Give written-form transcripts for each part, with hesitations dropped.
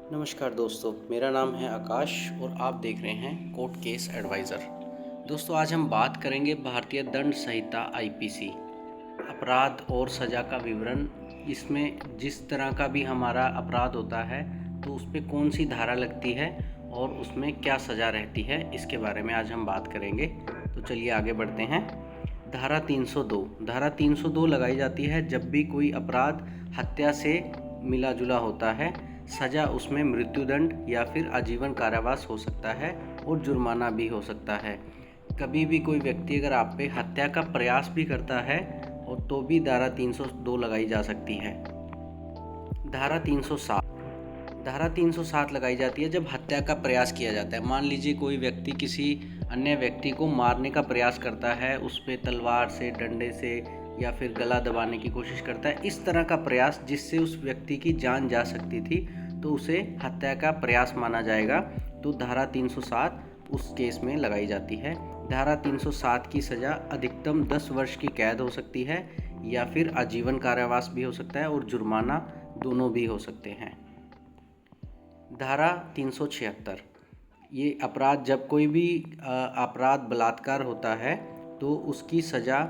नमस्कार दोस्तों, मेरा नाम है आकाश और आप देख रहे हैं कोर्ट केस एडवाइज़र। दोस्तों, आज हम बात करेंगे भारतीय दंड संहिता आईपीसी अपराध और सज़ा का विवरण। इसमें जिस तरह का भी हमारा अपराध होता है तो उस पर कौन सी धारा लगती है और उसमें क्या सज़ा रहती है, इसके बारे में आज हम बात करेंगे। तो चलिए आगे बढ़ते हैं। धारा 302 लगाई जाती है जब भी कोई अपराध हत्या से मिला जुला होता है। सज़ा उसमें मृत्युदंड या फिर आजीवन कारावास हो सकता है और जुर्माना भी हो सकता है। कभी भी कोई व्यक्ति अगर आप पे हत्या का प्रयास भी करता है और तो भी धारा 302 लगाई जा सकती है। धारा 307 लगाई जाती है जब हत्या का प्रयास किया जाता है। मान लीजिए कोई व्यक्ति किसी अन्य व्यक्ति को मारने का प्रयास करता है, उस पर तलवार से, डंडे से या फिर गला दबाने की कोशिश करता है। इस तरह का प्रयास जिससे उस व्यक्ति की जान जा सकती थी तो उसे हत्या का प्रयास माना जाएगा। तो धारा 307 उस केस में लगाई जाती है। धारा 307 की सज़ा अधिकतम 10 वर्ष की कैद हो सकती है या फिर आजीवन कारावास भी हो सकता है और जुर्माना दोनों भी हो सकते हैं। धारा 376, ये अपराध जब कोई भी अपराध बलात्कार होता है तो उसकी सज़ा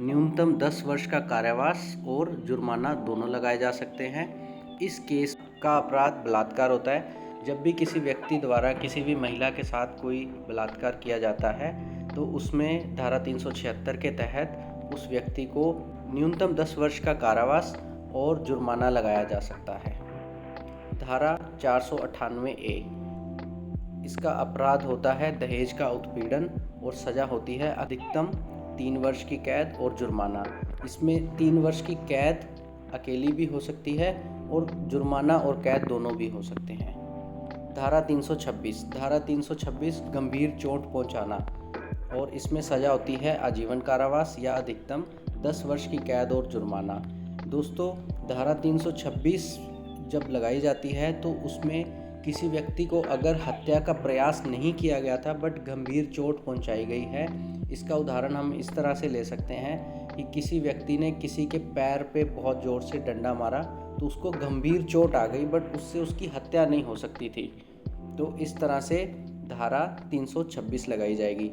न्यूनतम 10 वर्ष का कारावास और जुर्माना दोनों लगाए जा सकते हैं। इस केस का अपराध बलात्कार होता है। जब भी किसी व्यक्ति द्वारा किसी भी महिला के साथ कोई बलात्कार किया जाता है तो उसमें धारा 376 के तहत उस व्यक्ति को न्यूनतम 10 वर्ष का कारावास और जुर्माना लगाया जा सकता है। धारा 498A, इसका अपराध होता है दहेज का उत्पीड़न और सज़ा होती है अधिकतम 3 वर्ष की कैद और जुर्माना। इसमें 3 वर्ष की कैद अकेली भी हो सकती है और जुर्माना और कैद दोनों भी हो सकते हैं। धारा 326 गंभीर चोट पहुंचाना और इसमें सज़ा होती है आजीवन कारावास या अधिकतम 10 वर्ष की कैद और जुर्माना। दोस्तों, धारा 326 जब लगाई जाती है तो उसमें किसी व्यक्ति को अगर हत्या का प्रयास नहीं किया गया था बट गंभीर चोट पहुंचाई गई है। इसका उदाहरण हम इस तरह से ले सकते हैं कि किसी व्यक्ति ने किसी के पैर पे बहुत ज़ोर से डंडा मारा तो उसको गंभीर चोट आ गई बट उससे उसकी हत्या नहीं हो सकती थी। तो इस तरह से धारा 326 लगाई जाएगी।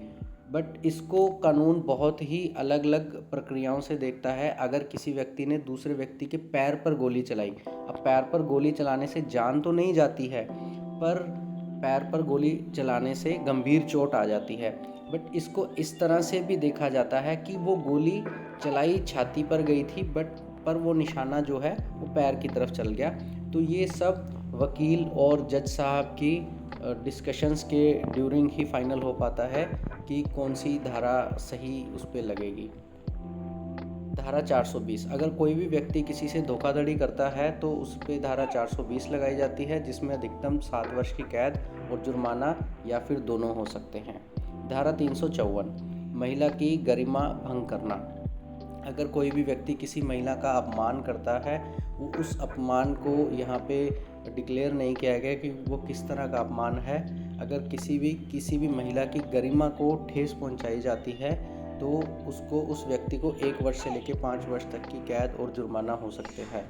बट इसको कानून बहुत ही अलग अलग प्रक्रियाओं से देखता है। अगर किसी व्यक्ति ने दूसरे व्यक्ति के पैर पर गोली चलाई, अब पैर पर गोली चलाने से जान तो नहीं जाती है पर पैर पर गोली चलाने से गंभीर चोट आ जाती है। बट इसको इस तरह से भी देखा जाता है कि वो गोली चलाई छाती पर गई थी पर वो निशाना जो है वो पैर की तरफ चल गया। तो ये सब वकील और जज साहब की डिस्कशंस के ड्यूरिंग ही फाइनल हो पाता है कि कौन सी धारा सही उस पर लगेगी। धारा 420, अगर कोई भी व्यक्ति किसी से धोखाधड़ी करता है तो उस पर धारा 420 लगाई जाती है जिसमें अधिकतम 7 वर्ष की कैद और जुर्माना या फिर दोनों हो सकते हैं। धारा 354, महिला की गरिमा भंग करना। अगर कोई भी व्यक्ति किसी महिला का अपमान करता है, वो उस अपमान को यहाँ पे डिक्लेयर नहीं किया गया कि वो किस तरह का अपमान है। अगर किसी भी महिला की गरिमा को ठेस पहुँचाई जाती है तो उसको उस व्यक्ति को 1 वर्ष से लेकर 5 वर्ष तक की कैद और जुर्माना हो सकते हैं।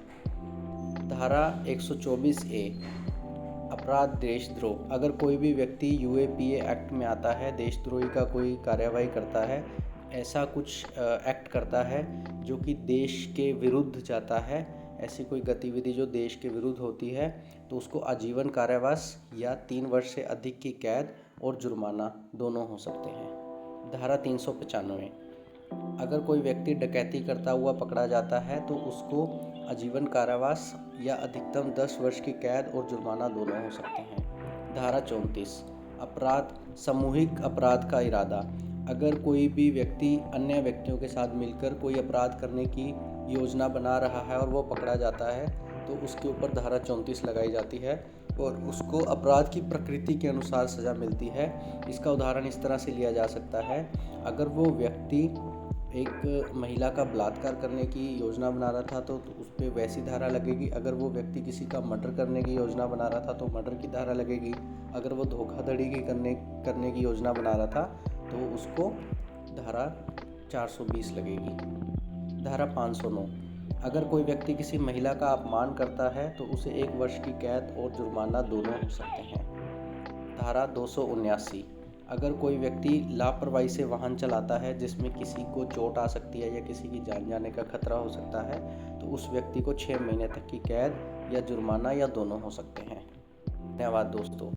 धारा 124A, अपराध देशद्रोह। अगर कोई भी व्यक्ति यूएपीए एक्ट में आता है, देशद्रोही का कोई कार्यवाही करता है, ऐसा कुछ एक्ट करता है जो कि देश के विरुद्ध जाता है, ऐसी कोई गतिविधि जो देश के विरुद्ध होती है, तो उसको आजीवन कारावास या 3 वर्ष से अधिक की कैद और जुर्माना दोनों हो सकते हैं। धारा 395, अगर कोई व्यक्ति डकैती करता हुआ पकड़ा जाता है तो उसको आजीवन कारावास या अधिकतम 10 वर्ष की कैद और जुर्माना दोनों हो सकते हैं। धारा 34, सामूहिक अपराध का इरादा। अगर कोई भी व्यक्ति अन्य व्यक्तियों के साथ मिलकर कोई अपराध करने की योजना बना रहा है और वो पकड़ा जाता है तो उसके ऊपर धारा 34 लगाई जाती है और उसको अपराध की प्रकृति के अनुसार सज़ा मिलती है। इसका उदाहरण इस तरह से लिया जा सकता है, अगर वो व्यक्ति एक महिला का बलात्कार करने की योजना बना रहा था तो उस पर वैसी धारा लगेगी। अगर वो व्यक्ति किसी का मर्डर करने की योजना बना रहा था तो मर्डर की धारा लगेगी। अगर वो धोखाधड़ी की करने की योजना बना रहा था तो उसको धारा 420 लगेगी। धारा 509, अगर कोई व्यक्ति किसी महिला का अपमान करता है तो उसे 1 वर्ष की कैद और जुर्माना दोनों हो सकते हैं। धारा 279, अगर कोई व्यक्ति लापरवाही से वाहन चलाता है जिसमें किसी को चोट आ सकती है या किसी की जान जाने का खतरा हो सकता है तो उस व्यक्ति को 6 महीने तक की कैद या जुर्माना या दोनों हो सकते हैं। धन्यवाद दोस्तों।